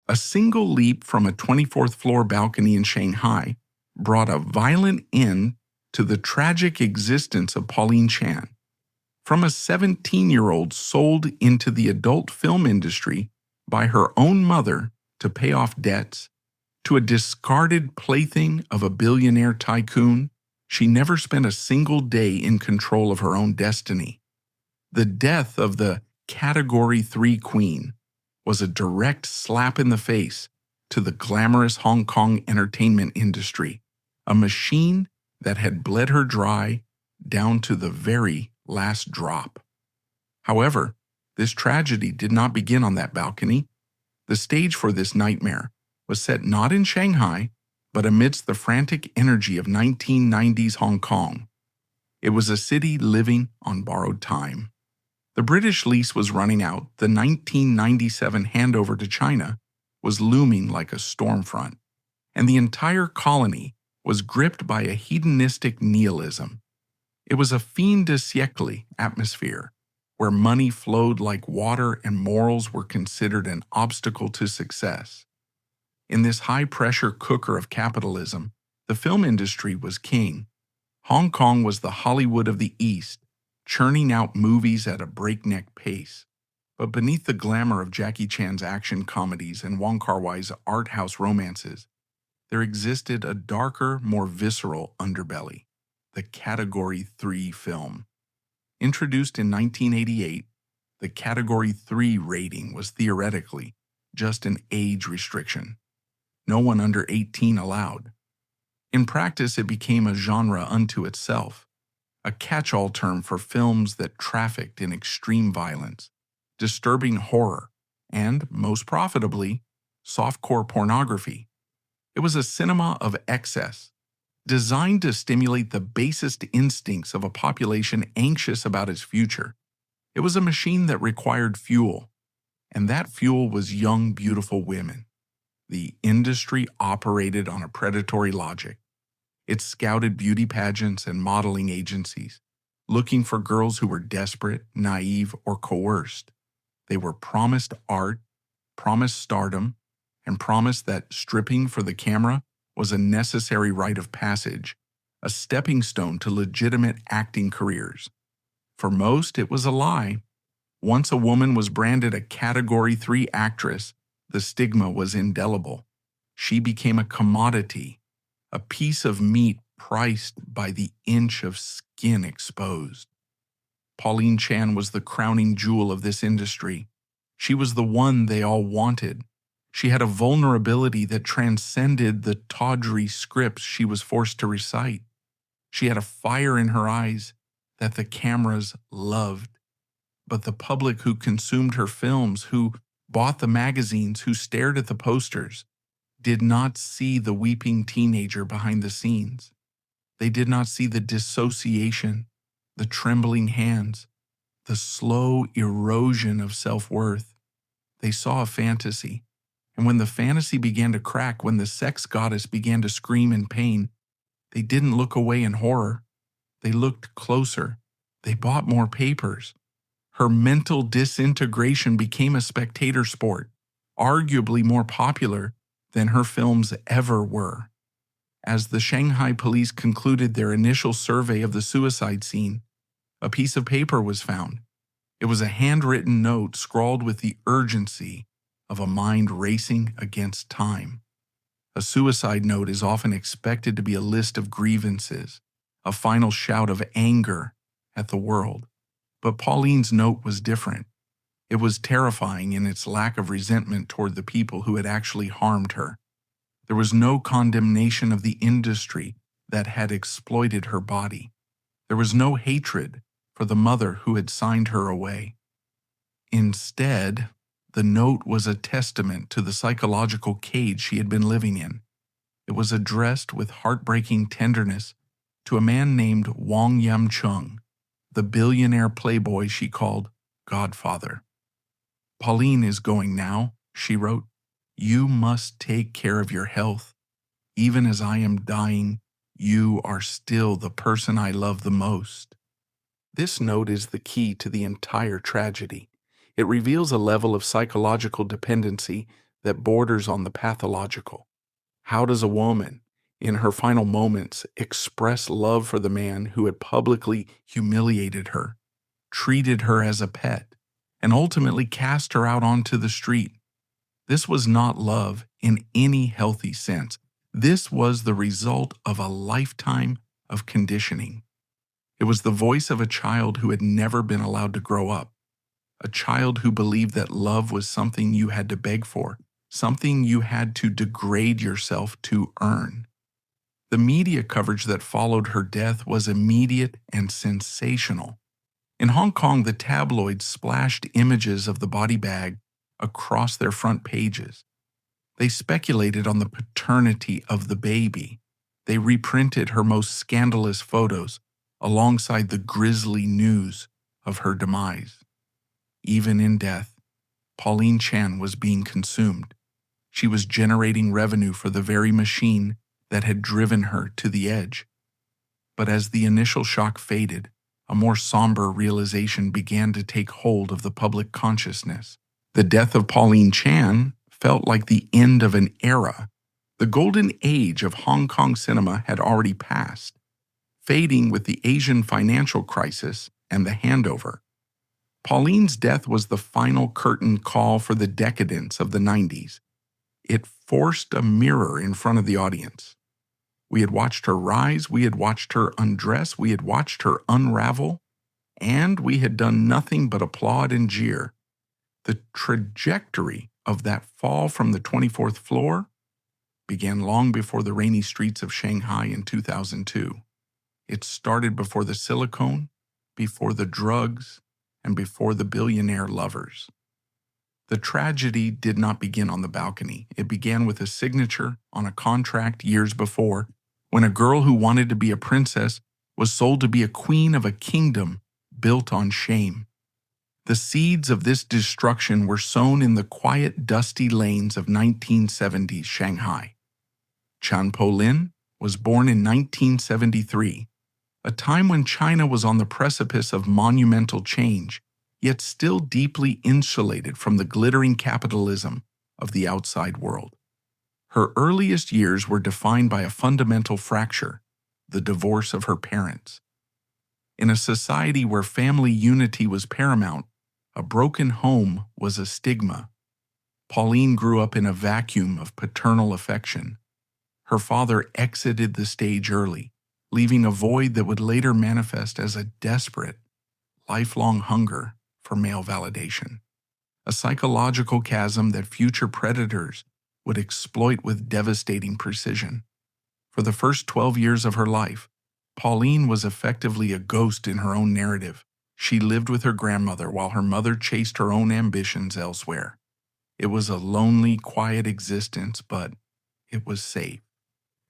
A single leap from a 24th floor balcony in Shanghai brought a violent end to the tragic existence of Pauline Chan. From a 17-year-old sold into the adult film industry by her own mother to pay off debts, to a discarded plaything of a billionaire tycoon, she never spent a single day in control of her own destiny. The death of the Category 3 queen was a direct slap in the face to the glamorous Hong Kong entertainment industry, a machine that had bled her dry down to the very last drop. However, this tragedy did not begin on that balcony. The stage for this nightmare was set not in Shanghai, but amidst the frantic energy of 1990s Hong Kong. It was a city living on borrowed time. The British lease was running out. The 1997 handover to China was looming like a storm front, and the entire colony was gripped by a hedonistic nihilism. It was a fin de siècle atmosphere, where money flowed like water and morals were considered an obstacle to success. In this high-pressure cooker of capitalism, the film industry was king. Hong Kong was the Hollywood of the East, churning out movies at a breakneck pace. But beneath the glamour of Jackie Chan's action comedies and Wong Kar-wai's art house romances, there existed a darker, more visceral underbelly, the Category 3 film. Introduced in 1988, the Category 3 rating was theoretically just an age restriction. No one under 18 allowed. In practice, it became a genre unto itself, a catch-all term for films that trafficked in extreme violence, disturbing horror, and, most profitably, softcore pornography. It was a cinema of excess, designed to stimulate the basest instincts of a population anxious about its future. It was a machine that required fuel, and that fuel was young, beautiful women. The industry operated on a predatory logic. It scouted beauty pageants and modeling agencies, looking for girls who were desperate, naive, or coerced. They were promised art, promised stardom, and promised that stripping for the camera was a necessary rite of passage, a stepping stone to legitimate acting careers. For most, it was a lie. Once a woman was branded a Category 3 actress, the stigma was indelible. She became a commodity, a piece of meat priced by the inch of skin exposed. Pauline Chan was the crowning jewel of this industry. She was the one they all wanted. She had a vulnerability that transcended the tawdry scripts she was forced to recite. She had a fire in her eyes that the cameras loved. But the public who consumed her films, who bought the magazines, who stared at the posters, did not see the weeping teenager behind the scenes. They did not see the dissociation, the trembling hands, the slow erosion of self-worth. They saw a fantasy, and when the fantasy began to crack, when the sex goddess began to scream in pain, they didn't look away in horror. They looked closer. They bought more papers. Her mental disintegration became a spectator sport, arguably more popular than her films ever were. As the Shanghai police concluded their initial survey of the suicide scene, a piece of paper was found. It was a handwritten note scrawled with the urgency of a mind racing against time. A suicide note is often expected to be a list of grievances, a final shout of anger at the world. But Pauline's note was different. It was terrifying in its lack of resentment toward the people who had actually harmed her. There was no condemnation of the industry that had exploited her body. There was no hatred for the mother who had signed her away. Instead, the note was a testament to the psychological cage she had been living in. It was addressed with heartbreaking tenderness to a man named Cheung, the billionaire playboy she called Godfather. "Pauline is going now," she wrote. "You must take care of your health. Even as I am dying, you are still the person I love the most." This note is the key to the entire tragedy. It reveals a level of psychological dependency that borders on the pathological. How does a woman, in her final moments, express love for the man who had publicly humiliated her, treated her as a pet, and ultimately cast her out onto the street? This was not love in any healthy sense. This was the result of a lifetime of conditioning. It was the voice of a child who had never been allowed to grow up, a child who believed that love was something you had to beg for, something you had to degrade yourself to earn. The media coverage that followed her death was immediate and sensational. In Hong Kong, the tabloids splashed images of the body bag across their front pages. They speculated on the paternity of the baby. They reprinted her most scandalous photos alongside the grisly news of her demise. Even in death, Pauline Chan was being consumed. She was generating revenue for the very machine that had driven her to the edge. But as the initial shock faded, a more somber realization began to take hold of the public consciousness. The death of Pauline Chan felt like the end of an era. The golden age of Hong Kong cinema had already passed, fading with the Asian financial crisis and the handover. Pauline's death was the final curtain call for the decadence of the 90s. It forced a mirror in front of the audience. We had watched her rise, we had watched her undress, we had watched her unravel, and we had done nothing but applaud and jeer. The trajectory of that fall from the 24th floor began long before the rainy streets of Shanghai in 2002. It started before the silicone, before the drugs, and before the billionaire lovers. The tragedy did not begin on the balcony. It began with a signature on a contract years before, when a girl who wanted to be a princess was sold to be a queen of a kingdom built on shame. The seeds of this destruction were sown in the quiet, dusty lanes of 1970s Shanghai. Chan Po-lin was born in 1973, a time when China was on the precipice of monumental change, yet still deeply insulated from the glittering capitalism of the outside world. Her earliest years were defined by a fundamental fracture, the divorce of her parents. In a society where family unity was paramount, a broken home was a stigma. Pauline grew up in a vacuum of paternal affection. Her father exited the stage early, leaving a void that would later manifest as a desperate, lifelong hunger for male validation, a psychological chasm that future predators would exploit with devastating precision. For the first 12 years of her life, Pauline was effectively a ghost in her own narrative. She lived with her grandmother while her mother chased her own ambitions elsewhere. It was a lonely, quiet existence, but it was safe.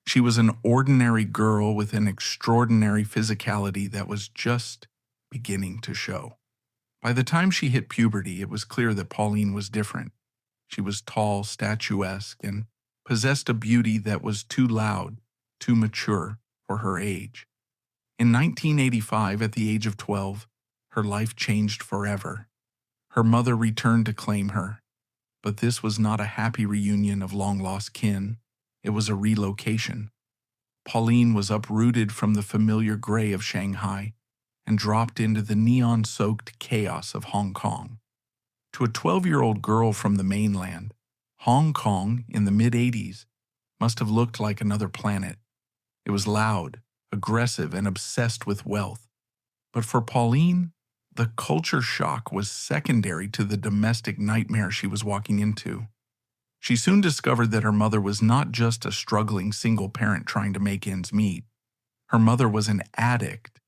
She was an ordinary girl with an extraordinary physicality that was just beginning to show. By the time she hit puberty, it was clear that Pauline was different. She was tall, statuesque, and possessed a beauty that was too loud, too mature for her age. In 1985, at the age of 12, her life changed forever. Her mother returned to claim her, but this was not a happy reunion of long-lost kin. It was a relocation. Pauline was uprooted from the familiar gray of Shanghai and dropped into the neon-soaked chaos of Hong Kong. To a 12-year-old girl from the mainland, Hong Kong in the mid-80s must have looked like another planet. It was loud, aggressive, and obsessed with wealth. But for Pauline, the culture shock was secondary to the domestic nightmare she was walking into. She soon discovered that her mother was not just a struggling single parent trying to make ends meet. Her mother was an addict.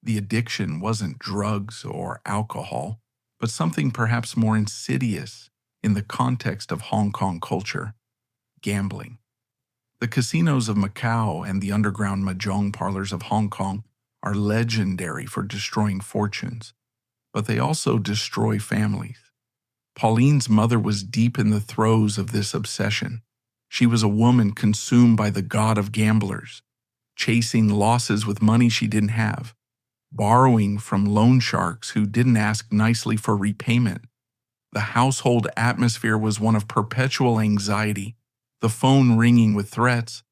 The addiction wasn't drugs or alcohol, but something perhaps more insidious in the context of Hong Kong culture: gambling. The casinos of Macau and the underground mahjong parlors of Hong Kong are legendary for destroying fortunes, but they also destroy families. Pauline's mother was deep in the throes of this obsession. She was a woman consumed by the god of gamblers, chasing losses with money she didn't have, borrowing from loan sharks who didn't ask nicely for repayment. The household atmosphere was one of perpetual anxiety, the phone ringing with threats,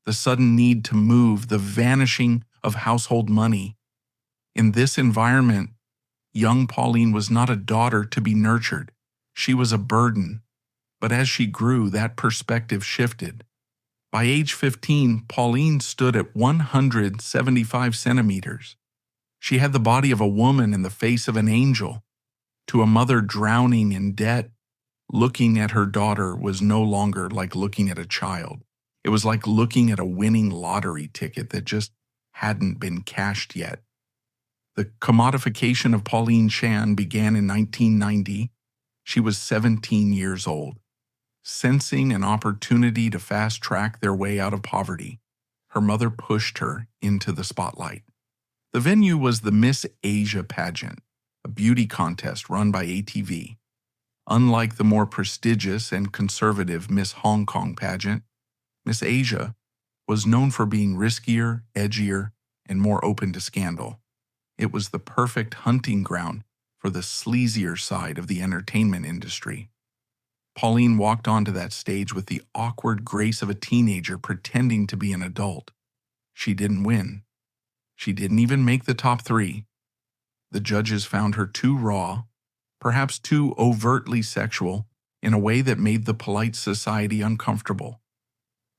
the sudden need to move, the vanishing of household money. In this environment, young Pauline was not a daughter to be nurtured. She was a burden. But as she grew, that perspective shifted. By age 15, Pauline stood at 175 centimeters. She had the body of a woman and the face of an angel. To a mother drowning in debt, looking at her daughter was no longer like looking at a child. It was like looking at a winning lottery ticket that just hadn't been cashed yet. The commodification of Pauline Chan began in 1990. She was 17 years old. Sensing an opportunity to fast-track their way out of poverty, her mother pushed her into the spotlight. The venue was the Miss Asia pageant, a beauty contest run by ATV. Unlike the more prestigious and conservative Miss Hong Kong pageant, Miss Asia was known for being riskier, edgier, and more open to scandal. It was the perfect hunting ground for the sleazier side of the entertainment industry. Pauline walked onto that stage with the awkward grace of a teenager pretending to be an adult. She didn't win. She didn't even make the top 3. The judges found her too raw, perhaps too overtly sexual, in a way that made the polite society uncomfortable.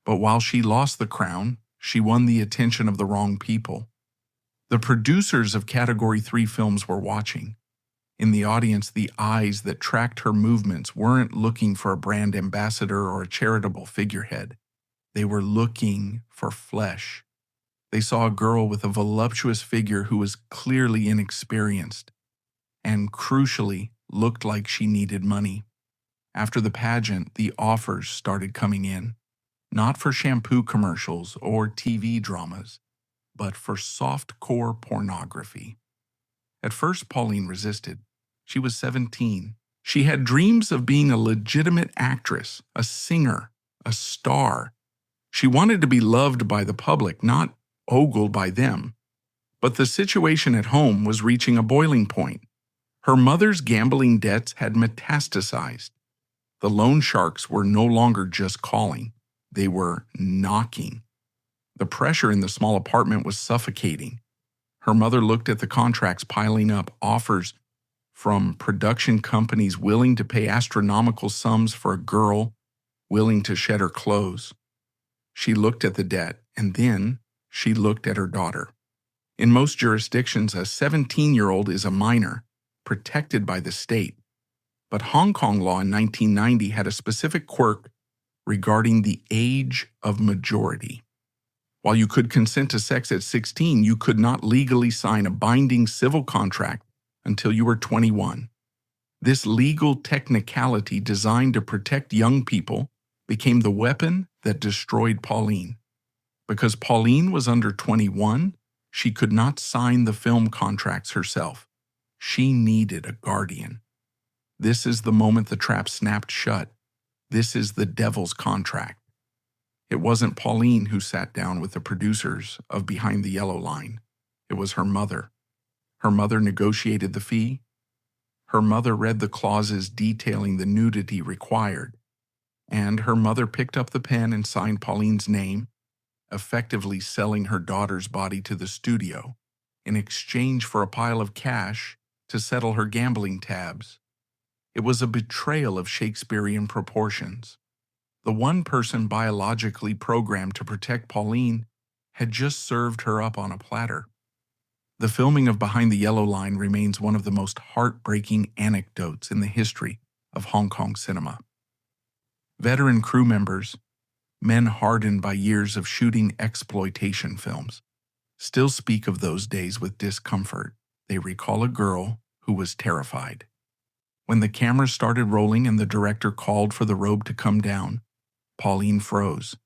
But while she lost the crown, she won the attention of the wrong people. The producers of Category 3 films were watching. In the audience, the eyes that tracked her movements weren't looking for a brand ambassador or a charitable figurehead. They were looking for flesh. They saw a girl with a voluptuous figure who was clearly inexperienced and, crucially, looked like she needed money. After the pageant, the offers started coming in, not for shampoo commercials or TV dramas, but for soft-core pornography. At first, Pauline resisted. She was 17. She had dreams of being a legitimate actress, a singer, a star. She wanted to be loved by the public, not ogled by them. But the situation at home was reaching a boiling point. Her mother's gambling debts had metastasized. The loan sharks were no longer just calling. They were knocking. The pressure in the small apartment was suffocating. Her mother looked at the contracts piling up, offers from production companies willing to pay astronomical sums for a girl willing to shed her clothes. She looked at the debt, and then she looked at her daughter. In most jurisdictions, a 17-year-old is a minor, protected by the state. But Hong Kong law in 1990 had a specific quirk regarding the age of majority. While you could consent to sex at 16, you could not legally sign a binding civil contract until you were 21. This legal technicality designed to protect young people became the weapon that destroyed Pauline. Because Pauline was under 21, she could not sign the film contracts herself. She needed a guardian. This is the moment the trap snapped shut. This is the devil's contract. It wasn't Pauline who sat down with the producers of Behind the Yellow Line. It was her mother. Her mother negotiated the fee. Her mother read the clauses detailing the nudity required. And her mother picked up the pen and signed Pauline's name, effectively selling her daughter's body to the studio in exchange for a pile of cash to settle her gambling tabs. It was a betrayal of Shakespearean proportions. The one person biologically programmed to protect Pauline had just served her up on a platter. The filming of Behind the Yellow Line remains one of the most heartbreaking anecdotes in the history of Hong Kong cinema. Veteran crew members, men hardened by years of shooting exploitation films, still speak of those days with discomfort. They recall a girl who was terrified. When the camera started rolling and the director called for the robe to come down, Pauline froze.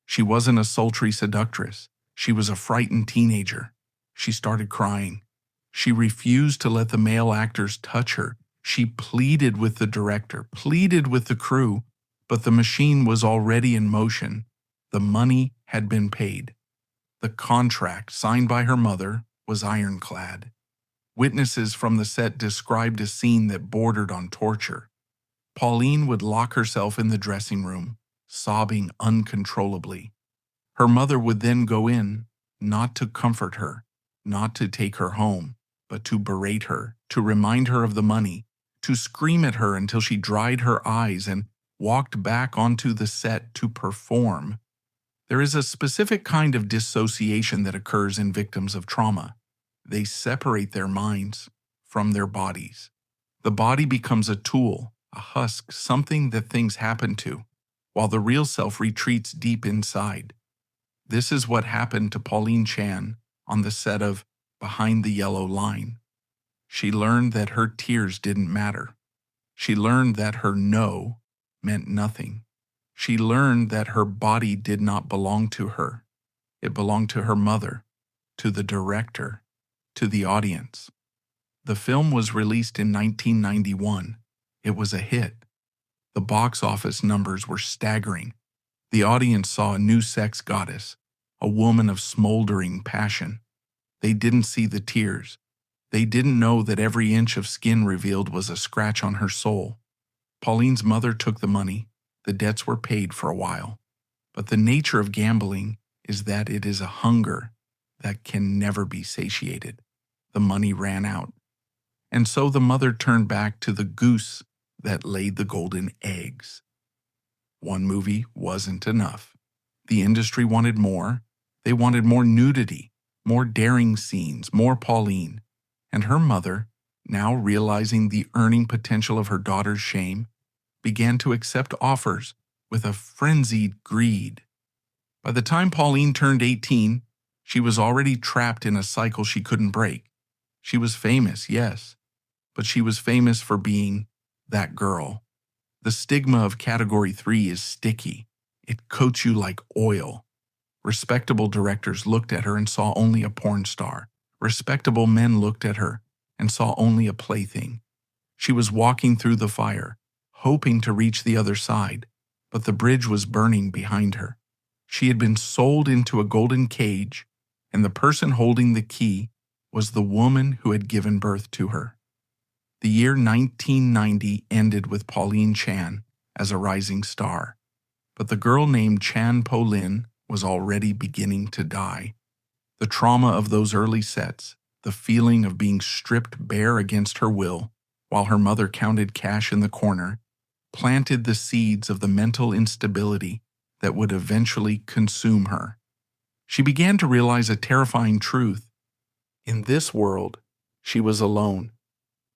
She wasn't a sultry seductress. She was a frightened teenager. She started crying. She refused to let the male actors touch her. She pleaded with the director, pleaded with the crew, but the machine was already in motion. The money had been paid. The contract, signed by her mother, was ironclad. Witnesses from the set described a scene that bordered on torture. Pauline would lock herself in the dressing room, sobbing uncontrollably. Her mother would then go in, not to comfort her, not to take her home, but to berate her, to remind her of the money, to scream at her until she dried her eyes and walked back onto the set to perform. There is a specific kind of dissociation that occurs in victims of trauma. They separate their minds from their bodies. The body becomes a tool, a husk, something that things happen to, while the real self retreats deep inside. This is what happened to Pauline Chan on the set of Behind the Yellow Line. She learned that her tears didn't matter. She learned that her no meant nothing. She learned that her body did not belong to her. It belonged to her mother, to the director, to the audience. The film was released in 1991. It was a hit. The box office numbers were staggering. The audience saw a new sex goddess, a woman of smoldering passion. They didn't see the tears. They didn't know that every inch of skin revealed was a scratch on her soul. Pauline's mother took the money. The debts were paid for a while. But the nature of gambling is that it is a hunger that can never be satiated. The money ran out. And so the mother turned back to the goose that laid the golden eggs. One movie wasn't enough. The industry wanted more. They wanted more nudity, more daring scenes, more Pauline. And her mother, now realizing the earning potential of her daughter's shame, began to accept offers with a frenzied greed. By the time Pauline turned 18, she was already trapped in a cycle she couldn't break. She was famous, yes, but she was famous for being that girl. The stigma of Category 3 is sticky. It coats you like oil. Respectable directors looked at her and saw only a porn star. Respectable men looked at her and saw only a plaything. She was walking through the fire, hoping to reach the other side, but the bridge was burning behind her. She had been sold into a golden cage, and the person holding the key was the woman who had given birth to her. The year 1990 ended with Pauline Chan as a rising star, but the girl named Chan Pauline was already beginning to die. The trauma of those early sets, the feeling of being stripped bare against her will while her mother counted cash in the corner, planted the seeds of the mental instability that would eventually consume her. She began to realize a terrifying truth. In this world, she was alone,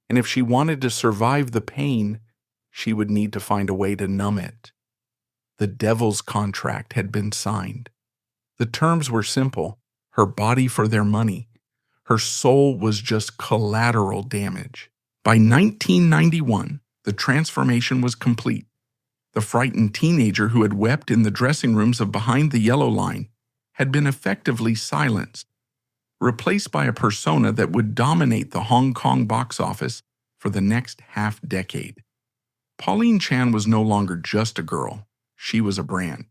and if she wanted to survive the pain, she would need to find a way to numb it. The devil's contract had been signed. The terms were simple: her body for their money. Her soul was just collateral damage. By 1991, the transformation was complete. The frightened teenager who had wept in the dressing rooms of Behind the Yellow Line had been effectively silenced, replaced by a persona that would dominate the Hong Kong box office for the next half-decade. Pauline Chan was no longer just a girl. She was a brand.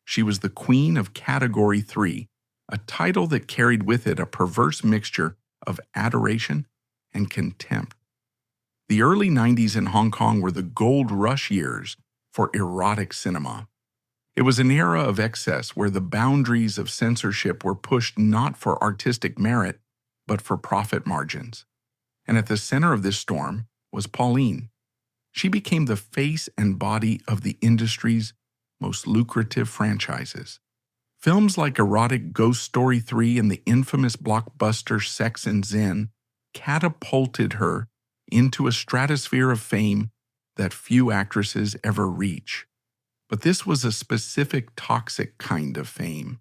She was the queen of Category 3, a title that carried with it a perverse mixture of adoration and contempt. The early 90s in Hong Kong were the gold rush years for erotic cinema. It was an era of excess where the boundaries of censorship were pushed not for artistic merit, but for profit margins. And at the center of this storm was Pauline. She became the face and body of the industry's most lucrative franchises. Films like erotic Ghost Story 3 and the infamous blockbuster Sex and Zen catapulted her into a stratosphere of fame that few actresses ever reach. But this was a specific toxic kind of fame.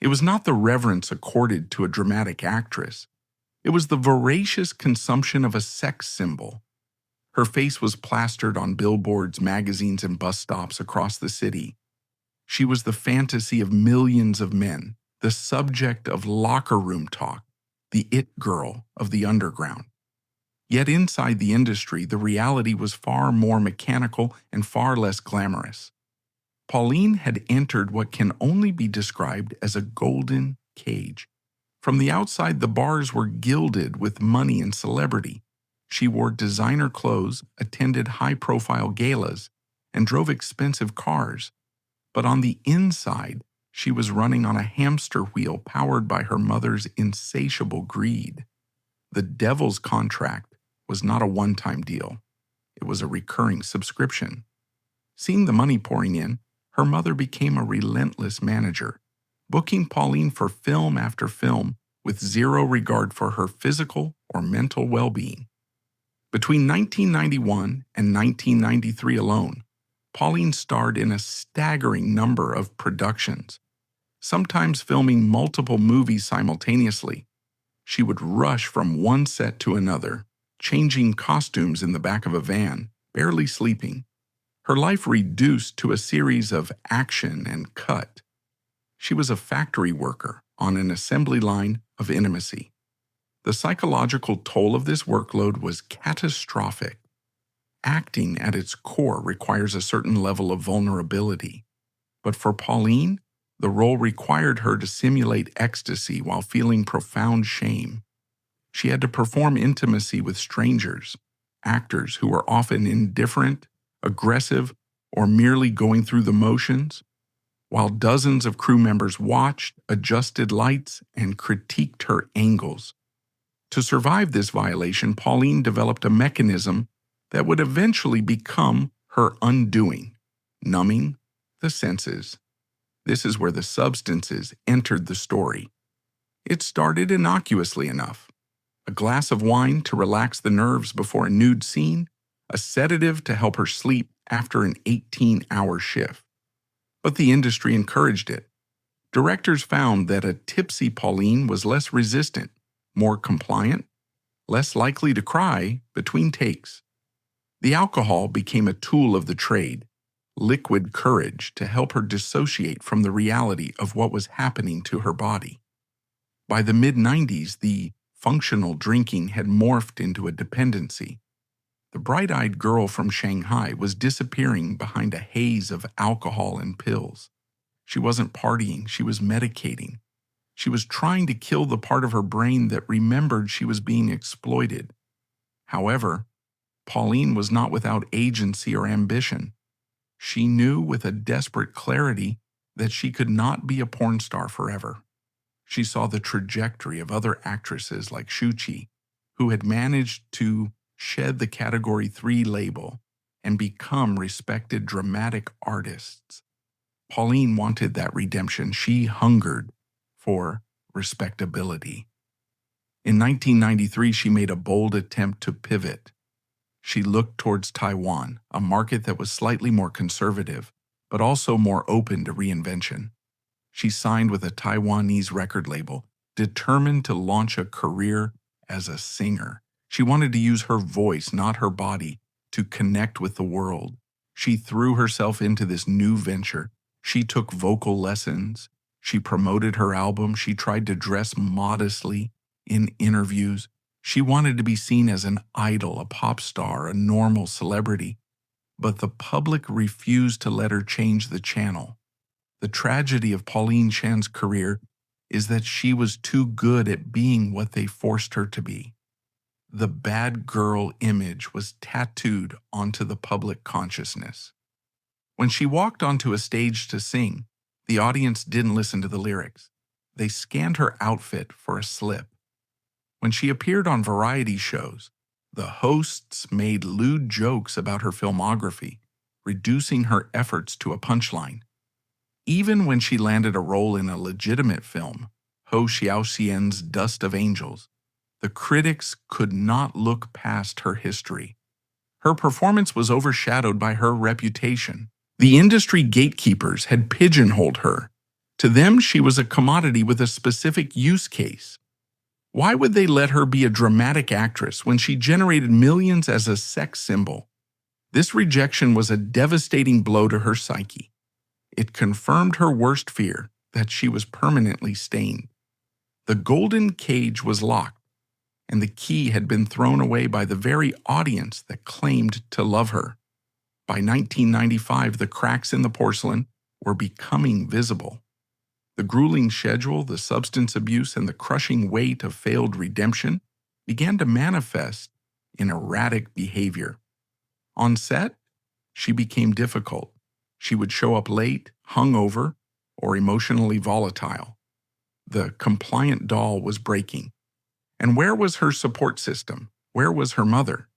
It was not the reverence accorded to a dramatic actress. It was the voracious consumption of a sex symbol. Her face was plastered on billboards, magazines, and bus stops across the city. She was the fantasy of millions of men, the subject of locker room talk, the it girl of the underground. Yet inside the industry, the reality was far more mechanical and far less glamorous. Pauline had entered what can only be described as a golden cage. From the outside, the bars were gilded with money and celebrity. She wore designer clothes, attended high-profile galas, and drove expensive cars. But on the inside, she was running on a hamster wheel powered by her mother's insatiable greed. The devil's contract was not a one-time deal. It was a recurring subscription. Seeing the money pouring in, her mother became a relentless manager, booking Pauline for film after film with zero regard for her physical or mental well-being. Between 1991 and 1993 alone, Pauline starred in a staggering number of productions, sometimes filming multiple movies simultaneously. She would rush from one set to another, changing costumes in the back of a van, barely sleeping. Her life reduced to a series of action and cut. She was a factory worker on an assembly line of intimacy. The psychological toll of this workload was catastrophic. Acting at its core requires a certain level of vulnerability. But for Pauline, the role required her to simulate ecstasy while feeling profound shame. She had to perform intimacy with strangers, actors who were often indifferent, aggressive, or merely going through the motions, while dozens of crew members watched, adjusted lights, and critiqued her angles. To survive this violation, Pauline developed a mechanism that would eventually become her undoing, numbing the senses. This is where the substances entered the story. It started innocuously enough. A glass of wine to relax the nerves before a nude scene, a sedative to help her sleep after an 18-hour shift. But the industry encouraged it. Directors found that a tipsy Pauline was less resistant, more compliant, less likely to cry between takes. The alcohol became a tool of the trade, liquid courage to help her dissociate from the reality of what was happening to her body. By the mid-90s, the functional drinking had morphed into a dependency. The bright-eyed girl from Shanghai was disappearing behind a haze of alcohol and pills. She wasn't partying, she was medicating. She was trying to kill the part of her brain that remembered she was being exploited. However, Pauline was not without agency or ambition. She knew with a desperate clarity that she could not be a porn star forever. She saw the trajectory of other actresses like Shuqi, who had managed to shed the Category 3 label and become respected dramatic artists. Pauline wanted that redemption. She hungered for respectability. In 1993, she made a bold attempt to pivot. She looked towards Taiwan, a market that was slightly more conservative, but also more open to reinvention. She signed with a Taiwanese record label, determined to launch a career as a singer. She wanted to use her voice, not her body, to connect with the world. She threw herself into this new venture. She took vocal lessons. She promoted her album. She tried to dress modestly in interviews. She wanted to be seen as an idol, a pop star, a normal celebrity. But the public refused to let her change the channel. The tragedy of Pauline Chan's career is that she was too good at being what they forced her to be. The bad girl image was tattooed onto the public consciousness. When she walked onto a stage to sing, the audience didn't listen to the lyrics. They scanned her outfit for a slip. When she appeared on variety shows, the hosts made lewd jokes about her filmography, reducing her efforts to a punchline. Even when she landed a role in a legitimate film, Ho Xiaoxian's Dust of Angels, the critics could not look past her history. Her performance was overshadowed by her reputation. The industry gatekeepers had pigeonholed her. To them, she was a commodity with a specific use case. Why would they let her be a dramatic actress when she generated millions as a sex symbol? This rejection was a devastating blow to her psyche. It confirmed her worst fear, that she was permanently stained. The golden cage was locked, and the key had been thrown away by the very audience that claimed to love her. By 1995, the cracks in the porcelain were becoming visible. The grueling schedule, the substance abuse, and the crushing weight of failed redemption began to manifest in erratic behavior. On set, she became difficult. She would show up late, hungover, or emotionally volatile. The compliant doll was breaking. And where was her support system? Where was her mother?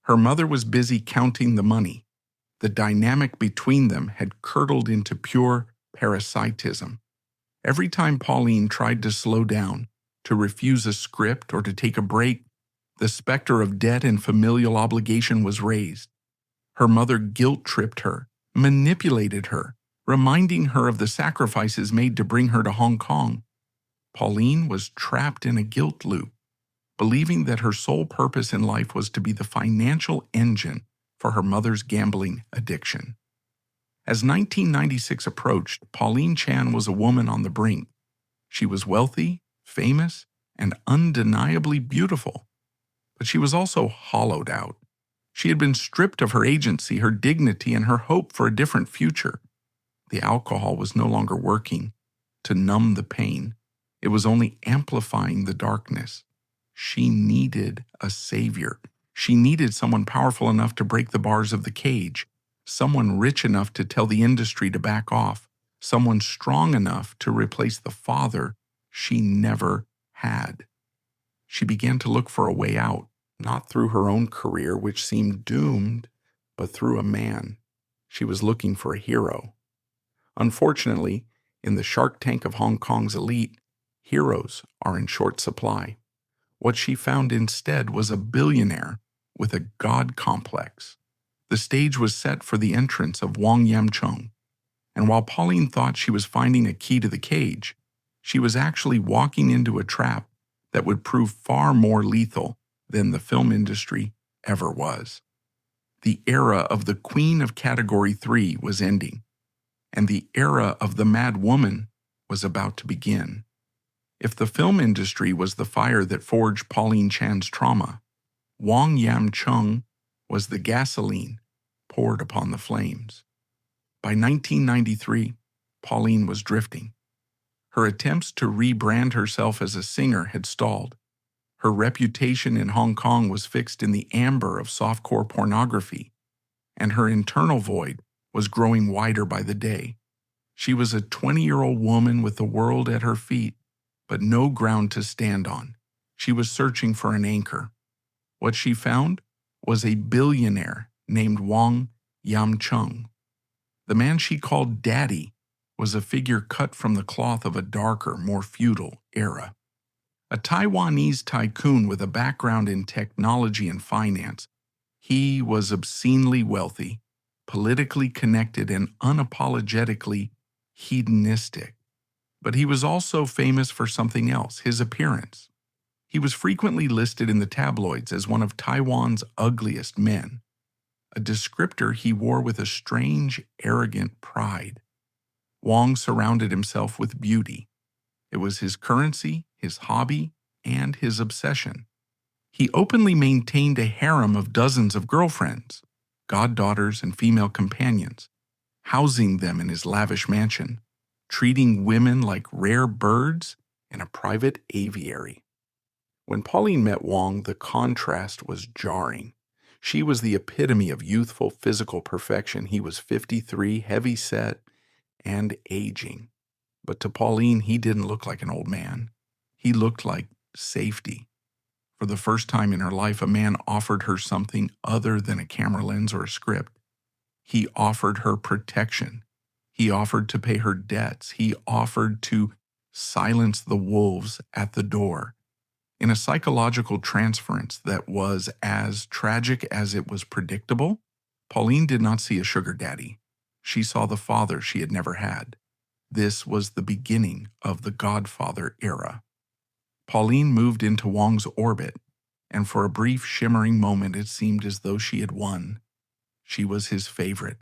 Her mother was busy counting the money. The dynamic between them had curdled into pure parasitism. Every time Pauline tried to slow down, to refuse a script, or to take a break, the specter of debt and familial obligation was raised. Her mother guilt-tripped her, manipulated her, reminding her of the sacrifices made to bring her to Hong Kong. Pauline was trapped in a guilt loop, believing that her sole purpose in life was to be the financial engine for her mother's gambling addiction. As 1996 approached, Pauline Chan was a woman on the brink. She was wealthy, famous, and undeniably beautiful. But she was also hollowed out. She had been stripped of her agency, her dignity, and her hope for a different future. The alcohol was no longer working to numb the pain. It was only amplifying the darkness. She needed a savior. She needed someone powerful enough to break the bars of the cage, someone rich enough to tell the industry to back off, someone strong enough to replace the father she never had. She began to look for a way out, not through her own career, which seemed doomed, but through a man. She was looking for a hero. Unfortunately, in the Shark Tank of Hong Kong's elite, heroes are in short supply. What she found instead was a billionaire with a god complex. The stage was set for the entrance of Cheung, and while Pauline thought she was finding a key to the cage, she was actually walking into a trap that would prove far more lethal than the film industry ever was. The era of the Queen of Category 3 was ending, and the era of the Mad Woman was about to begin. If the film industry was the fire that forged Pauline Chan's trauma, Cheung was the gasoline poured upon the flames. By 1993, Pauline was drifting. Her attempts to rebrand herself as a singer had stalled. Her reputation in Hong Kong was fixed in the amber of softcore pornography, and her internal void was growing wider by the day. She was a 20-year-old woman with the world at her feet, but no ground to stand on. She was searching for an anchor. What she found was a billionaire named Cheung. The man she called Daddy was a figure cut from the cloth of a darker, more feudal era. A Taiwanese tycoon with a background in technology and finance, he was obscenely wealthy, politically connected, and unapologetically hedonistic. But he was also famous for something else, his appearance. He was frequently listed in the tabloids as one of Taiwan's ugliest men, a descriptor he wore with a strange, arrogant pride. Wong surrounded himself with beauty. It was his currency, his hobby, and his obsession. He openly maintained a harem of dozens of girlfriends, goddaughters, and female companions, housing them in his lavish mansion, treating women like rare birds in a private aviary. When Pauline met Wong, the contrast was jarring. She was the epitome of youthful physical perfection. He was 53, heavy-set, and aging. But to Pauline, he didn't look like an old man. He looked like safety. For the first time in her life, a man offered her something other than a camera lens or a script. He offered her protection. He offered to pay her debts. He offered to silence the wolves at the door. In a psychological transference that was as tragic as it was predictable, Pauline did not see a sugar daddy. She saw the father she had never had. This was the beginning of the Godfather era. Pauline moved into Wong's orbit, and for a brief shimmering moment it seemed as though she had won. She was his favorite,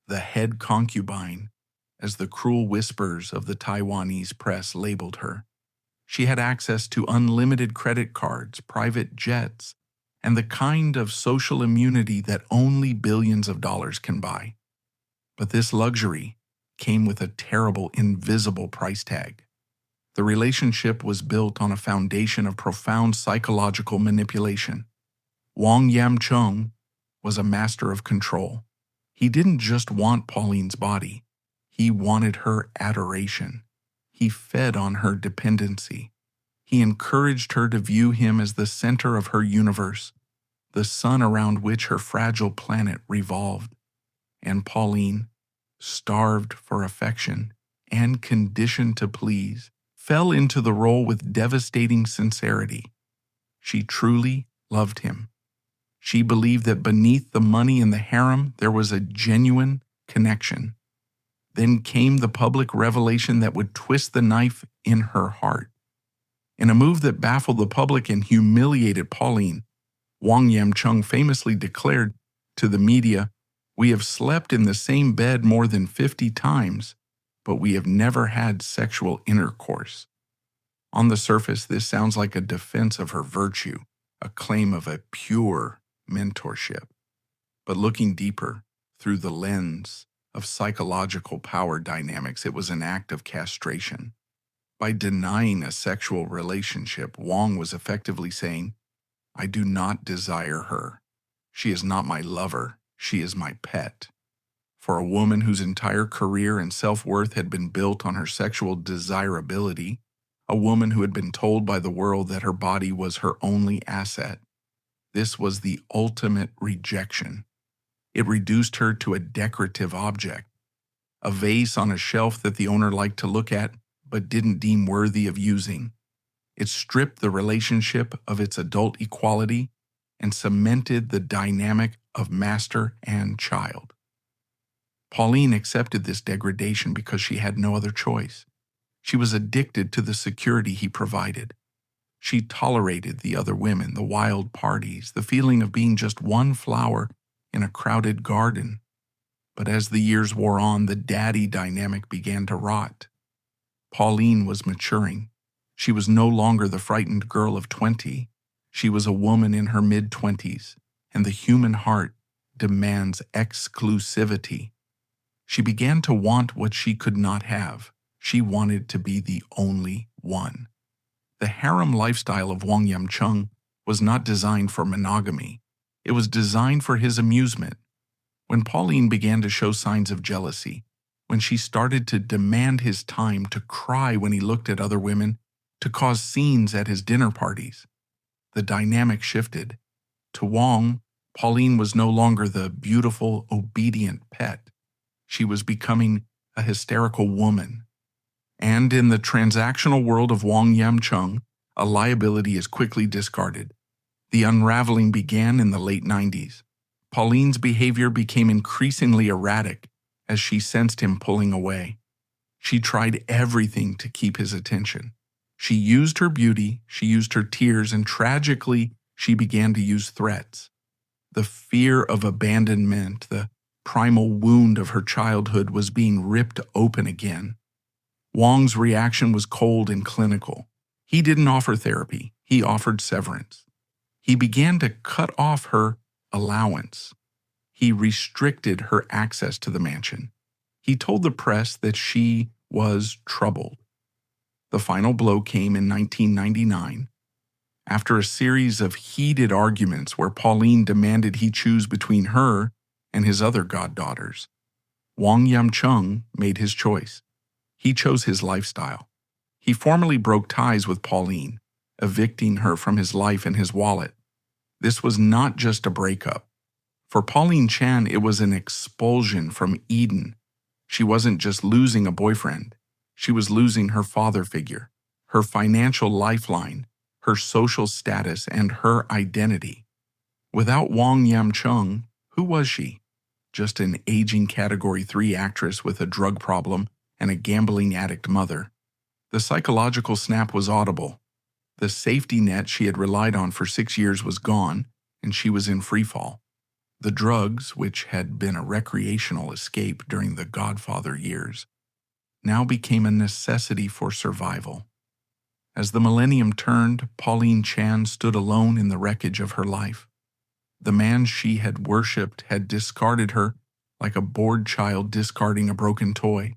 the head concubine, as the cruel whispers of the Taiwanese press labeled her. She had access to unlimited credit cards, private jets, and the kind of social immunity that only billions of dollars can buy. But this luxury came with a terrible, invisible price tag. The relationship was built on a foundation of profound psychological manipulation. Wang Cheung was a master of control. He didn't just want Pauline's body. He wanted her adoration. He fed on her dependency. He encouraged her to view him as the center of her universe, the sun around which her fragile planet revolved. And Pauline, starved for affection and conditioned to please, fell into the role with devastating sincerity. She truly loved him. She believed that beneath the money in the harem there was a genuine connection. Then came the public revelation that would twist the knife in her heart. In a move that baffled the public and humiliated Pauline, Wang Cheung famously declared to the media, "We have slept in the same bed more than 50 times, but we have never had sexual intercourse." On the surface, this sounds like a defense of her virtue, a claim of a pure mentorship. But looking deeper, through the lens of psychological power dynamics, it was an act of castration. By denying a sexual relationship, Wang was effectively saying, "I do not desire her. She is not my lover. She is my pet." For a woman whose entire career and self-worth had been built on her sexual desirability, a woman who had been told by the world that her body was her only asset, this was the ultimate rejection. It reduced her to a decorative object, a vase on a shelf that the owner liked to look at but didn't deem worthy of using. It stripped the relationship of its adult equality and cemented the dynamic of master and child. Pauline accepted this degradation because she had no other choice. She was addicted to the security he provided. She tolerated the other women, the wild parties, the feeling of being just one flower in a crowded garden. But as the years wore on, the daddy dynamic began to rot. Pauline was maturing. She was no longer the frightened girl of 20. She was a woman in her mid-20s, and the human heart demands exclusivity. She began to want what she could not have. She wanted to be the only one. The harem lifestyle of Wang Cheung was not designed for monogamy. It was designed for his amusement. When Pauline began to show signs of jealousy, when she started to demand his time, to cry when he looked at other women, to cause scenes at his dinner parties, the dynamic shifted. To Wang, Pauline was no longer the beautiful, obedient pet. She was becoming a hysterical woman. And in the transactional world of Wang Cheung, a liability is quickly discarded. The unraveling began in the late 90s. Pauline's behavior became increasingly erratic as she sensed him pulling away. She tried everything to keep his attention. She used her beauty, she used her tears, and tragically, she began to use threats. The fear of abandonment, the primal wound of her childhood, was being ripped open again. Wang's reaction was cold and clinical. He didn't offer therapy, he offered severance. He began to cut off her allowance. He restricted her access to the mansion. He told the press that she was troubled. The final blow came in 1999. After a series of heated arguments where Pauline demanded he choose between her and his other goddaughters, Wang Cheung made his choice. He chose his lifestyle. He formally broke ties with Pauline, evicting her from his life and his wallet. This was not just a breakup. For Pauline Chan, it was an expulsion from Eden. She wasn't just losing a boyfriend. She was losing her father figure, her financial lifeline, her social status, and her identity. Without Wang Cheung, who was she? Just an aging Category 3 actress with a drug problem and a gambling addict mother. The psychological snap was audible. The safety net she had relied on for 6 years was gone, and she was in freefall. The drugs, which had been a recreational escape during the Godfather years, now became a necessity for survival. As the millennium turned, Pauline Chan stood alone in the wreckage of her life. The man she had worshipped had discarded her like a bored child discarding a broken toy.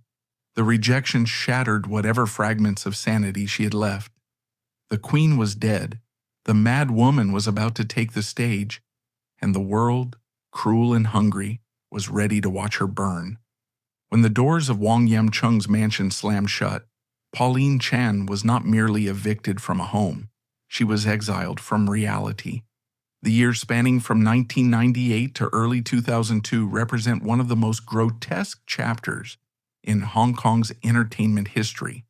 The rejection shattered whatever fragments of sanity she had left. The queen was dead. The mad woman was about to take the stage, and the world, cruel and hungry, was ready to watch her burn. When the doors of Wang Cheung's mansion slammed shut, Pauline Chan was not merely evicted from a home, she was exiled from reality. The years spanning from 1998 to early 2002 represent one of the most grotesque chapters in Hong Kong's entertainment history,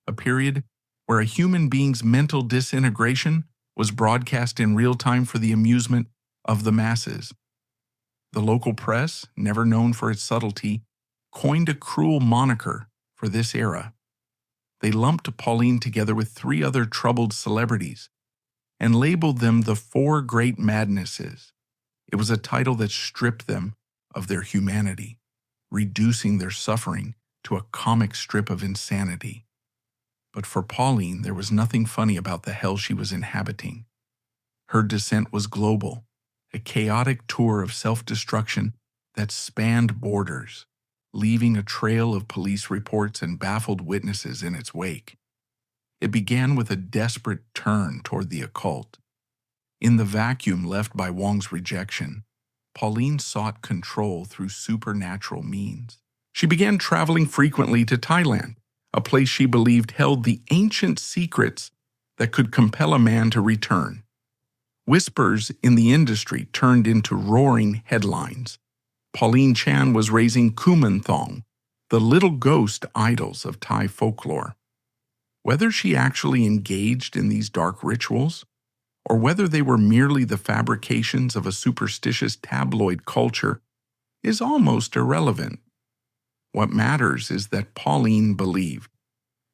a period where a human being's mental disintegration was broadcast in real time for the amusement of the masses. The local press, never known for its subtlety, coined a cruel moniker for this era. They lumped Pauline together with 3 other troubled celebrities and labeled them the 4 Great Madnesses. It was a title that stripped them of their humanity, reducing their suffering to a comic strip of insanity. But for Pauline, there was nothing funny about the hell she was inhabiting. Her descent was global, a chaotic tour of self-destruction that spanned borders, leaving a trail of police reports and baffled witnesses in its wake. It began with a desperate turn toward the occult. In the vacuum left by Wang's rejection, Pauline sought control through supernatural means. She began traveling frequently to Thailand, a place she believed held the ancient secrets that could compel a man to return. Whispers in the industry turned into roaring headlines. Pauline Chan was raising Kumanthong, the little ghost idols of Thai folklore. Whether she actually engaged in these dark rituals, or whether they were merely the fabrications of a superstitious tabloid culture, is almost irrelevant. What matters is that Pauline believed.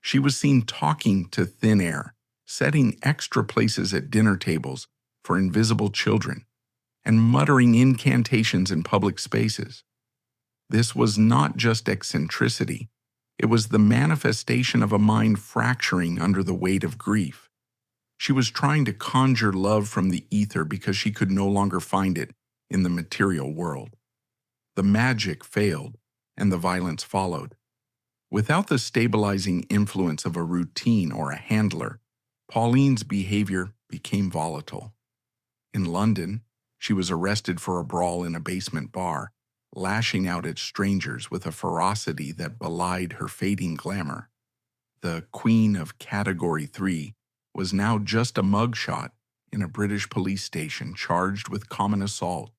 She was seen talking to thin air, setting extra places at dinner tables for invisible children, and muttering incantations in public spaces. This was not just eccentricity, it was the manifestation of a mind fracturing under the weight of grief. She was trying to conjure love from the ether because she could no longer find it in the material world. The magic failed, and the violence followed. Without the stabilizing influence of a routine or a handler, Pauline's behavior became volatile. In London, she was arrested for a brawl in a basement bar, lashing out at strangers with a ferocity that belied her fading glamour. The Queen of Category 3 was now just a mugshot in a British police station charged with common assault.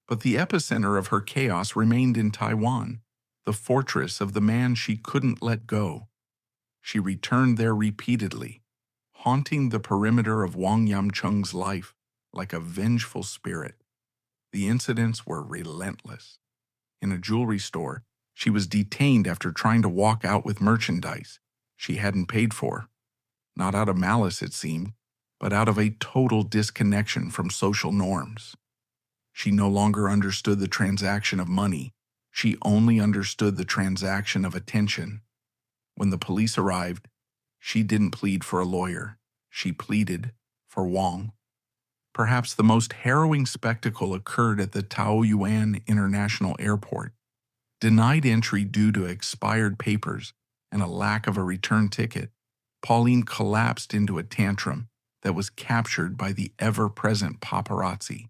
But the epicenter of her chaos remained in Taiwan, the fortress of the man she couldn't let go. She returned there repeatedly, haunting the perimeter of Wang Cheung's life like a vengeful spirit. The incidents were relentless. In a jewelry store, she was detained after trying to walk out with merchandise she hadn't paid for. Not out of malice, it seemed, but out of a total disconnection from social norms. She no longer understood the transaction of money. She only understood the transaction of attention. When the police arrived, she didn't plead for a lawyer. She pleaded for Wang. Perhaps the most harrowing spectacle occurred at the Taoyuan International Airport. Denied entry due to expired papers and a lack of a return ticket, Pauline collapsed into a tantrum that was captured by the ever-present paparazzi.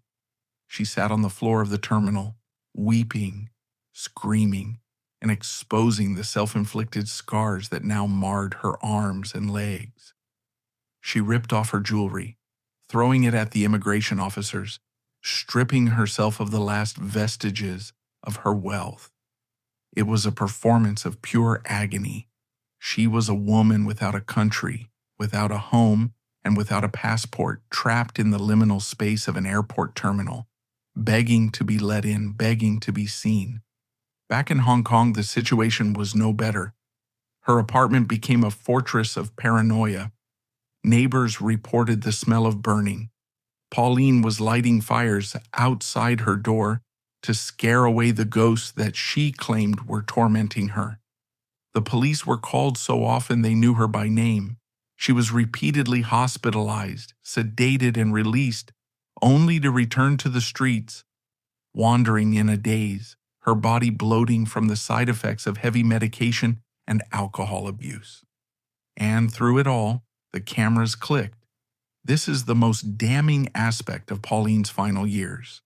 She sat on the floor of the terminal, weeping, screaming, and exposing the self-inflicted scars that now marred her arms and legs. She ripped off her jewelry, throwing it at the immigration officers, stripping herself of the last vestiges of her wealth. It was a performance of pure agony. She was a woman without a country, without a home, and without a passport, trapped in the liminal space of an airport terminal, begging to be let in, begging to be seen. Back in Hong Kong, the situation was no better. Her apartment became a fortress of paranoia. Neighbors reported the smell of burning. Pauline was lighting fires outside her door to scare away the ghosts that she claimed were tormenting her. The police were called so often they knew her by name. She was repeatedly hospitalized, sedated, and released, only to return to the streets, wandering in a daze, her body bloating from the side effects of heavy medication and alcohol abuse. And through it all, the cameras clicked. This is the most damning aspect of Pauline's final years: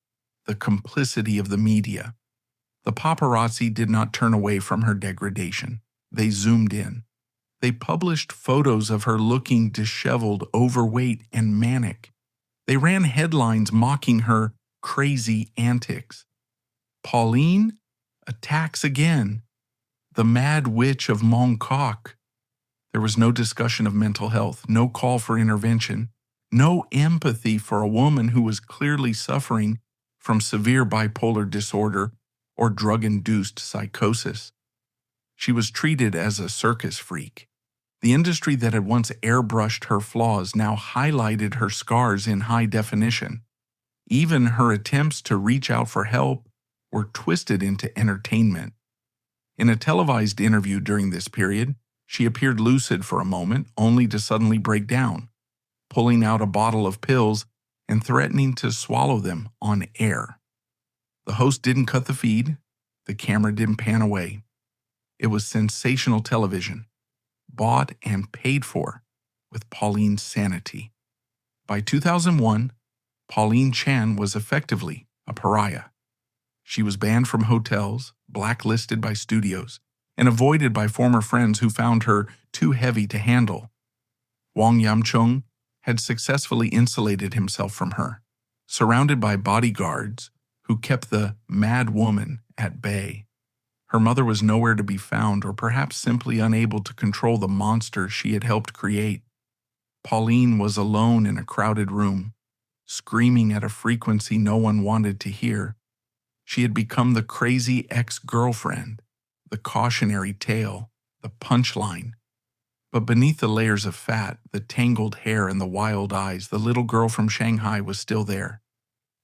the complicity of the media. The paparazzi did not turn away from her degradation. They zoomed in. They published photos of her looking disheveled, overweight, and manic. They ran headlines mocking her crazy antics. Pauline attacks again. The mad witch of Mongkok. There was no discussion of mental health, no call for intervention, no empathy for a woman who was clearly suffering from severe bipolar disorder or drug-induced psychosis. She was treated as a circus freak. The industry that had once airbrushed her flaws now highlighted her scars in high definition. Even her attempts to reach out for help were twisted into entertainment. In a televised interview during this period, she appeared lucid for a moment, only to suddenly break down, pulling out a bottle of pills and threatening to swallow them on air. The host didn't cut the feed. The camera didn't pan away. It was sensational television, bought and paid for with Pauline's sanity. By 2001, Pauline Chan was effectively a pariah. She was banned from hotels, blacklisted by studios, and avoided by former friends who found her too heavy to handle. Cheung had successfully insulated himself from her, surrounded by bodyguards who kept the mad woman at bay. Her mother was nowhere to be found, or perhaps simply unable to control the monster she had helped create. Pauline was alone in a crowded room, screaming at a frequency no one wanted to hear. She had become the crazy ex-girlfriend, the cautionary tale, the punchline. But beneath the layers of fat, the tangled hair, and the wild eyes, the little girl from Shanghai was still there,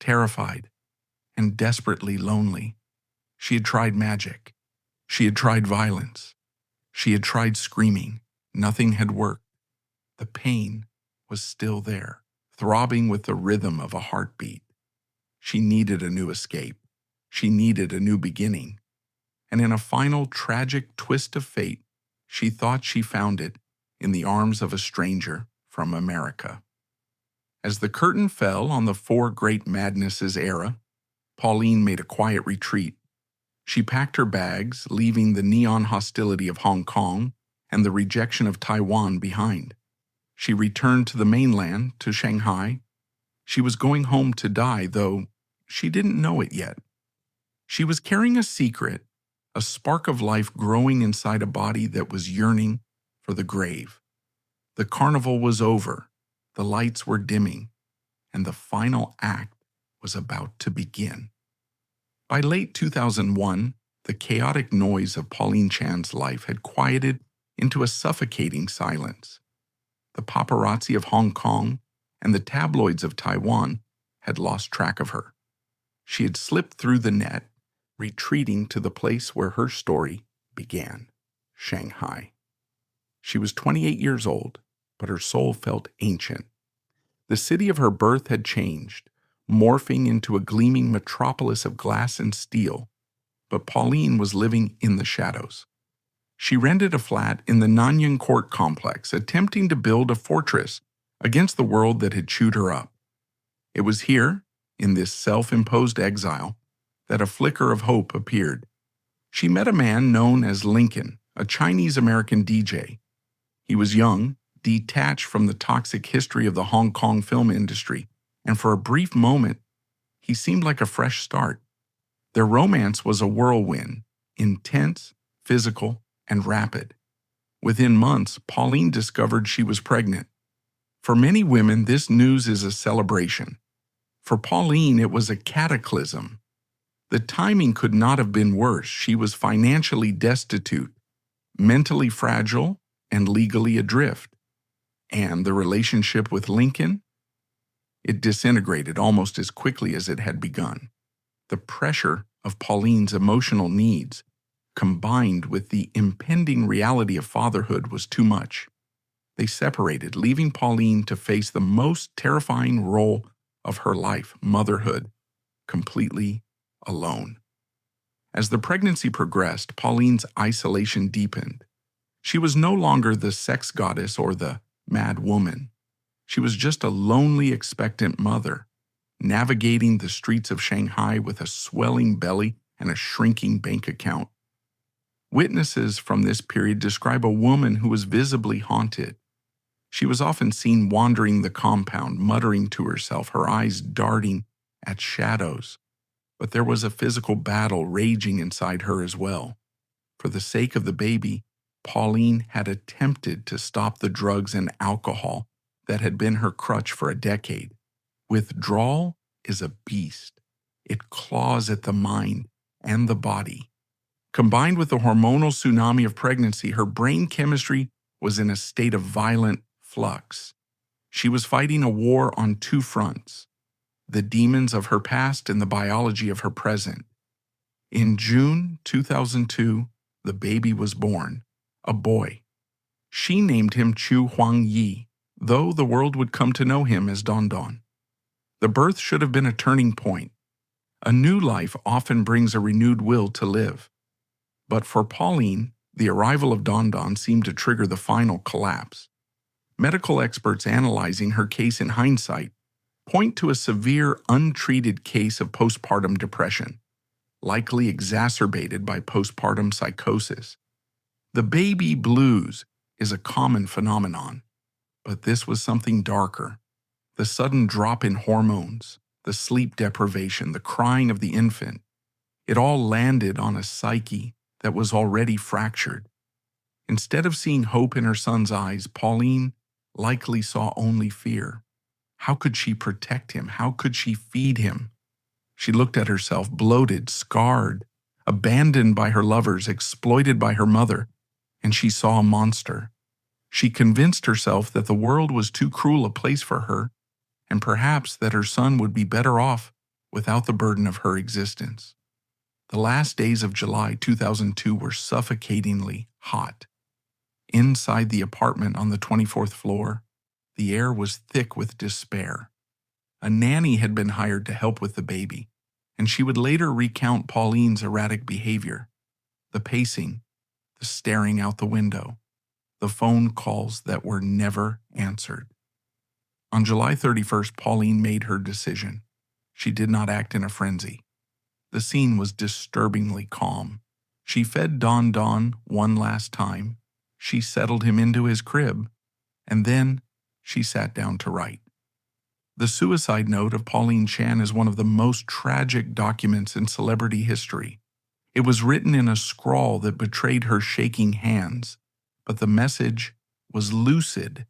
terrified and desperately lonely. She had tried magic. She had tried violence. She had tried screaming. Nothing had worked. The pain was still there, throbbing with the rhythm of a heartbeat. She needed a new escape. She needed a new beginning. And in a final tragic twist of fate, she thought she found it in the arms of a stranger from America. As the curtain fell on the four great madnesses era, Pauline made a quiet retreat. She packed her bags, leaving the neon hostility of Hong Kong and the rejection of Taiwan behind. She returned to the mainland, to Shanghai. She was going home to die, though she didn't know it yet. She was carrying a secret, a spark of life growing inside a body that was yearning for the grave. The carnival was over, the lights were dimming, and the final act was about to begin. By late 2001, the chaotic noise of Pauline Chan's life had quieted into a suffocating silence. The paparazzi of Hong Kong and the tabloids of Taiwan had lost track of her. She had slipped through the net, retreating to the place where her story began, Shanghai. She was 28 years old, but her soul felt ancient. The city of her birth had changed, morphing into a gleaming metropolis of glass and steel, but Pauline was living in the shadows. She rented a flat in the Nanyang Court complex, attempting to build a fortress against the world that had chewed her up. It was here, in this self-imposed exile, that a flicker of hope appeared. She met a man known as Lincoln, a Chinese-American DJ. He was young, detached from the toxic history of the Hong Kong film industry, and for a brief moment, he seemed like a fresh start. Their romance was a whirlwind, intense, physical, and rapid. Within months, Pauline discovered she was pregnant. For many women, this news is a celebration. For Pauline, it was a cataclysm. The timing could not have been worse. She was financially destitute, mentally fragile, and legally adrift. And the relationship with Lincoln? It disintegrated almost as quickly as it had begun. The pressure of Pauline's emotional needs, combined with the impending reality of fatherhood, was too much. They separated, leaving Pauline to face the most terrifying role of her life, motherhood, completely alone. As the pregnancy progressed, Pauline's isolation deepened. She was no longer the sex goddess or the mad woman. She was just a lonely, expectant mother, navigating the streets of Shanghai with a swelling belly and a shrinking bank account. Witnesses from this period describe a woman who was visibly haunted. She was often seen wandering the compound, muttering to herself, her eyes darting at shadows. But there was a physical battle raging inside her as well. For the sake of the baby, Pauline had attempted to stop the drugs and alcohol that had been her crutch for a decade. Withdrawal is a beast. It claws at the mind and the body. Combined with the hormonal tsunami of pregnancy, her brain chemistry was in a state of violent flux. She was fighting a war on two fronts: the demons of her past and the biology of her present. In June 2002, the baby was born, a boy. She named him Chu Huang Yi, though the world would come to know him as Don Don. The birth should have been a turning point. A new life often brings a renewed will to live. But for Pauline, the arrival of Don Don seemed to trigger the final collapse. Medical experts analyzing her case in hindsight point to a severe, untreated case of postpartum depression, likely exacerbated by postpartum psychosis. The baby blues is a common phenomenon, but this was something darker. The sudden drop in hormones, the sleep deprivation, the crying of the infant, it all landed on a psyche that was already fractured. Instead of seeing hope in her son's eyes, Pauline likely saw only fear. How could she protect him? How could she feed him? She looked at herself, bloated, scarred, abandoned by her lovers, exploited by her mother, and she saw a monster. She convinced herself that the world was too cruel a place for her, and perhaps that her son would be better off without the burden of her existence. The last days of July 2002 were suffocatingly hot. Inside the apartment on the 24th floor, the air was thick with despair. A nanny had been hired to help with the baby, and she would later recount Pauline's erratic behavior: the pacing, the staring out the window, the phone calls that were never answered. On July 31st, Pauline made her decision. She did not act in a frenzy. The scene was disturbingly calm. She fed Don Don one last time. She settled him into his crib, and then she sat down to write. The suicide note of Pauline Chan is one of the most tragic documents in celebrity history. It was written in a scrawl that betrayed her shaking hands, but the message was lucid.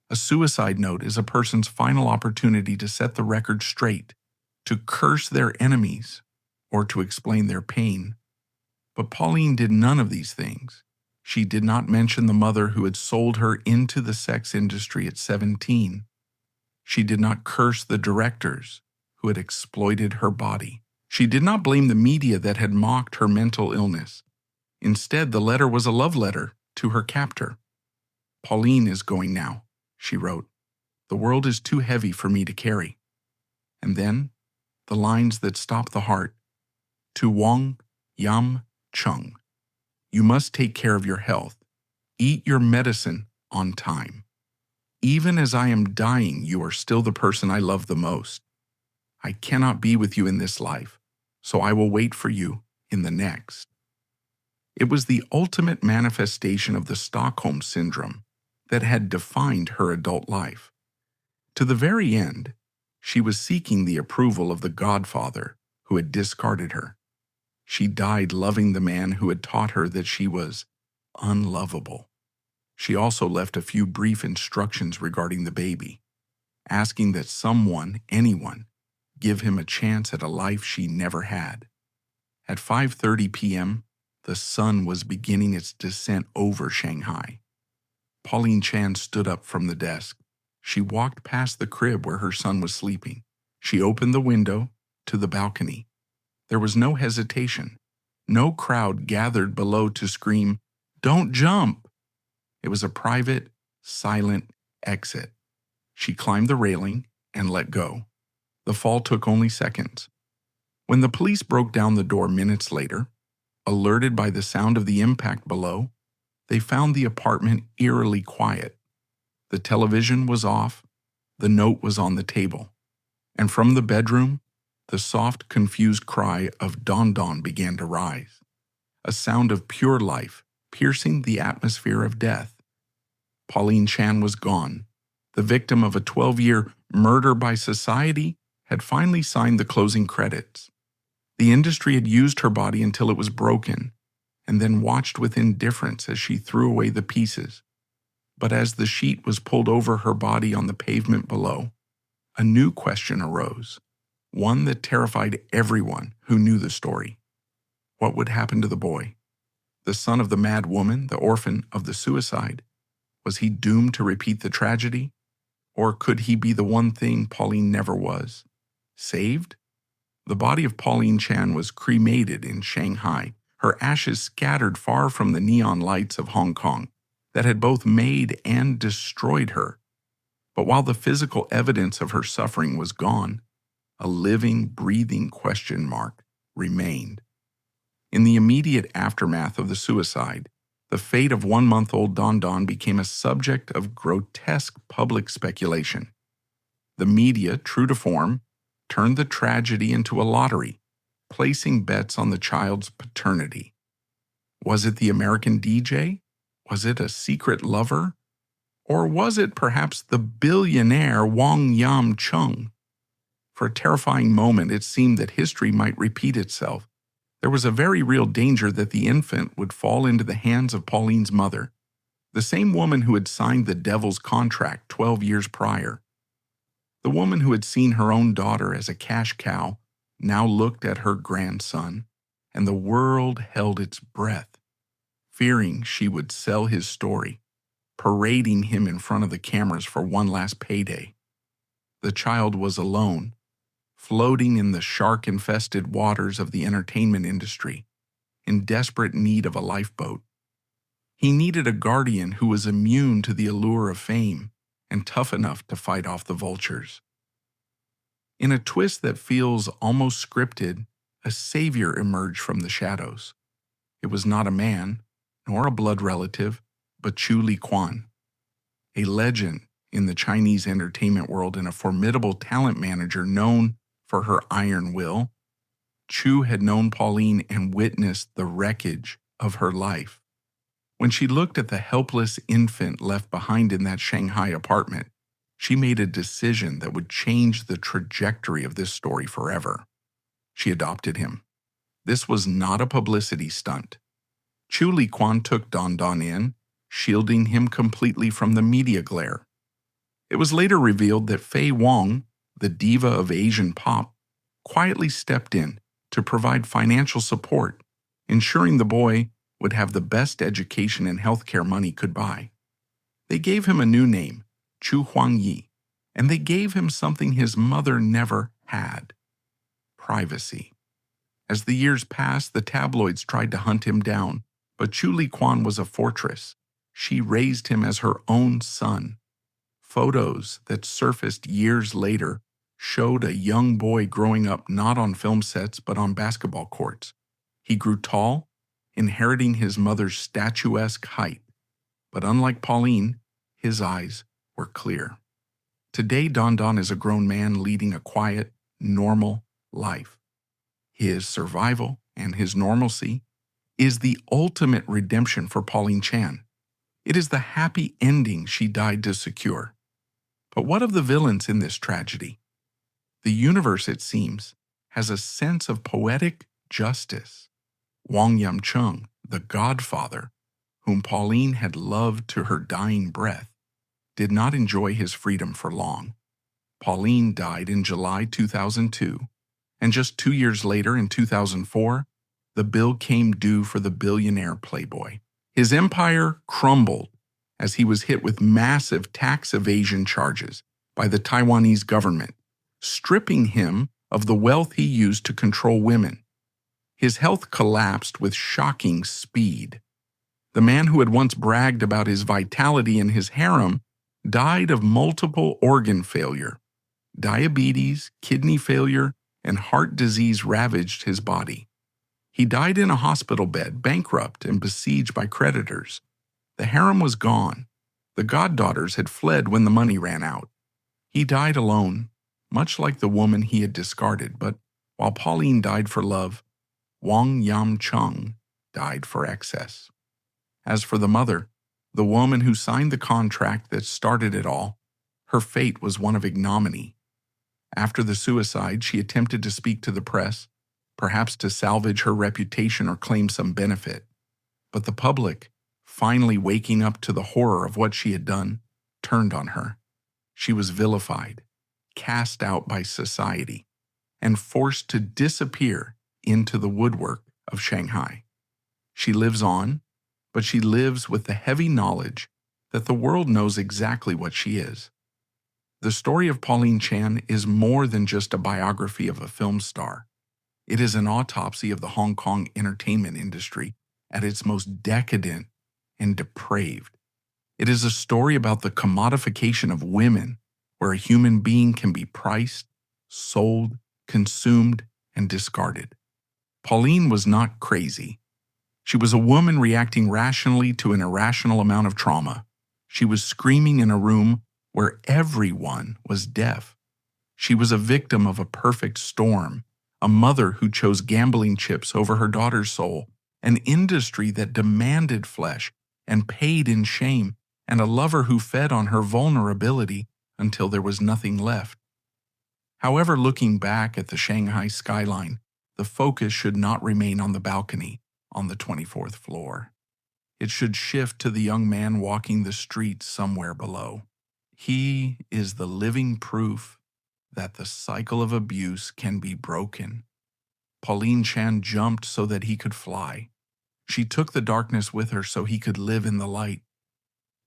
A suicide note is a person's final opportunity to set the record straight, to curse their enemies, or to explain their pain. But Pauline did none of these things. She did not mention the mother who had sold her into the sex industry at 17. She did not curse the directors who had exploited her body. She did not blame the media that had mocked her mental illness. Instead, the letter was a love letter to her captor. "Pauline is going now," she wrote. "The world is too heavy for me to carry." And then, the lines that stopped the heart. "To Wang, Yam, Cheung. You must take care of your health. Eat your medicine on time. Even as I am dying, you are still the person I love the most. I cannot be with you in this life, so I will wait for you in the next." It was the ultimate manifestation of the Stockholm Syndrome that had defined her adult life. To the very end, she was seeking the approval of the godfather who had discarded her. She died loving the man who had taught her that she was unlovable. She also left a few brief instructions regarding the baby, asking that someone, anyone, give him a chance at a life she never had. At 5:30 p.m., the sun was beginning its descent over Shanghai. Pauline Chan stood up from the desk. She walked past the crib where her son was sleeping. She opened the window to the balcony. There was no hesitation. No crowd gathered below to scream, "Don't jump!" It was a private, silent exit. She climbed the railing and let go. The fall took only seconds. When the police broke down the door minutes later, alerted by the sound of the impact below, they found the apartment eerily quiet. The television was off, The note was on the table, and from the bedroom, the soft, confused cry of Don Don began to rise, a sound of pure life piercing the atmosphere of death. Pauline Chan was gone. The victim of a 12-year murder by society had finally signed the closing credits. The industry had used her body until it was broken, and then watched with indifference as she threw away the pieces. But as the sheet was pulled over her body on the pavement below, a new question arose, one that terrified everyone who knew the story. What would happen to the boy? The son of the mad woman, the orphan of the suicide? Was he doomed to repeat the tragedy? Or could he be the one thing Pauline never was? Saved? The body of Pauline Chan was cremated in Shanghai, her ashes scattered far from the neon lights of Hong Kong that had both made and destroyed her. But while the physical evidence of her suffering was gone, a living, breathing question mark remained. In the immediate aftermath of the suicide, the fate of one-month-old Don Don became a subject of grotesque public speculation. The media, true to form, turned the tragedy into a lottery, placing bets on the child's paternity. Was it the American DJ? Was it a secret lover? Or was it perhaps the billionaire Cheung? For a terrifying moment, it seemed that history might repeat itself. There was a very real danger that the infant would fall into the hands of Pauline's mother, the same woman who had signed the devil's contract 12 years prior. The woman who had seen her own daughter as a cash cow now looked at her grandson, and the world held its breath, fearing she would sell his story, parading him in front of the cameras for one last payday. The child was alone, floating in the shark-infested waters of the entertainment industry, in desperate need of a lifeboat. He needed a guardian who was immune to the allure of fame and tough enough to fight off the vultures. In a twist that feels almost scripted, a savior emerged from the shadows. It was not a man, nor a blood relative, but Chu Li-Quan, a legend in the Chinese entertainment world and a formidable talent manager known for her iron will. Chu had known Pauline and witnessed the wreckage of her life. When she looked at the helpless infant left behind in that Shanghai apartment, she made a decision that would change the trajectory of this story forever. She adopted him. This was not a publicity stunt. Chu Li-Quan took Don Don in, shielding him completely from the media glare. It was later revealed that Fei Wong, the diva of Asian pop, quietly stepped in to provide financial support, ensuring the boy would have the best education and healthcare money could buy. They gave him a new name, Chu Huangyi, and they gave him something his mother never had: privacy. As the years passed, the tabloids tried to hunt him down, but Chu Li-Quan was a fortress. She raised him as her own son. Photos that surfaced years later showed a young boy growing up not on film sets but on basketball courts. He grew tall, inheriting his mother's statuesque height. But unlike Pauline, his eyes were clear. Today, Don Don is a grown man leading a quiet, normal life. His survival and his normalcy is the ultimate redemption for Pauline Chan. It is the happy ending she died to secure. But what of the villains in this tragedy? The universe, it seems, has a sense of poetic justice. Cheung, the godfather, whom Pauline had loved to her dying breath, did not enjoy his freedom for long. Pauline died in July 2002, and just 2 years later, in 2004, the bill came due for the billionaire playboy. His empire crumbled as he was hit with massive tax evasion charges by the Taiwanese government, stripping him of the wealth he used to control women. His health collapsed with shocking speed. The man who had once bragged about his vitality and his harem died of multiple organ failure. Diabetes, kidney failure, and heart disease ravaged his body. He died in a hospital bed, bankrupt and besieged by creditors. The harem was gone. The goddaughters had fled when the money ran out. He died alone, much like the woman he had discarded, but while Pauline died for love, Wang Yam Cheung died for excess. As for the mother, the woman who signed the contract that started it all, her fate was one of ignominy. After the suicide, she attempted to speak to the press, perhaps to salvage her reputation or claim some benefit. But the public, finally waking up to the horror of what she had done, turned on her. She was vilified, cast out by society, and forced to disappear into the woodwork of Shanghai. She lives on, but she lives with the heavy knowledge that the world knows exactly what she is. The story of Pauline Chan is more than just a biography of a film star. It is an autopsy of the Hong Kong entertainment industry at its most decadent and depraved. It is a story about the commodification of women, where a human being can be priced, sold, consumed, and discarded. Pauline was not crazy. She was a woman reacting rationally to an irrational amount of trauma. She was screaming in a room where everyone was deaf. She was a victim of a perfect storm, a mother who chose gambling chips over her daughter's soul, an industry that demanded flesh and paid in shame, and a lover who fed on her vulnerability until there was nothing left. However, looking back at the Shanghai skyline, the focus should not remain on the balcony on the 24th floor. It should shift to the young man walking the streets somewhere below. He is the living proof that the cycle of abuse can be broken. Pauline Chan jumped so that he could fly. She took the darkness with her so he could live in the light.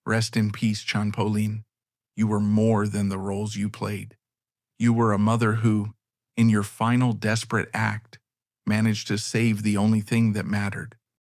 Rest in peace, Chan Pauline. You were more than the roles you played. You were a mother who, in your final desperate act, managed to save the only thing that mattered.